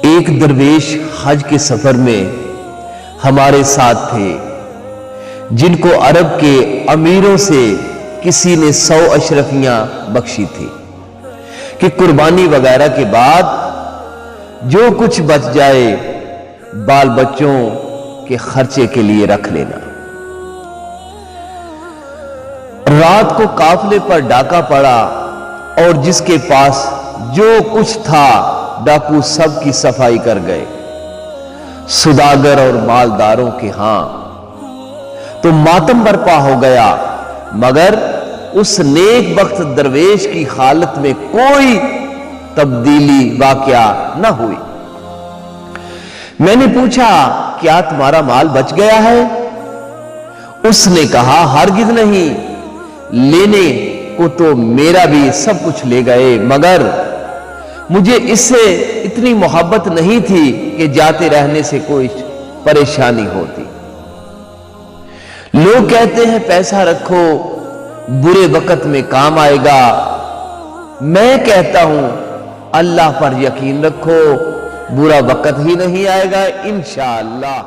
ایک درویش حج کے سفر میں ہمارے ساتھ تھے جن کو عرب کے امیروں سے کسی نے 100 اشرفیاں بخشی تھی کہ قربانی وغیرہ کے بعد جو کچھ بچ جائے بال بچوں کے خرچے کے لیے رکھ لینا۔ رات کو قافلے پر ڈاکہ پڑا اور جس کے پاس جو کچھ تھا ڈاکو سب کی صفائی کر گئے، سوداگر اور مالداروں کے ہاں تو ماتم برپا ہو گیا، مگر اس نیک بخت درویش کی حالت میں کوئی تبدیلی واقعہ نہ ہوئی۔ میں نے پوچھا کیا تمہارا مال بچ گیا ہے؟ اس نے کہا ہرگز نہیں، لینے کو تو میرا بھی سب کچھ لے گئے، مگر مجھے اس سے اتنی محبت نہیں تھی کہ جاتے رہنے سے کوئی پریشانی ہوتی۔ لوگ کہتے ہیں پیسہ رکھو برے وقت میں کام آئے گا، میں کہتا ہوں اللہ پر یقین رکھو برا وقت ہی نہیں آئے گا انشاءاللہ۔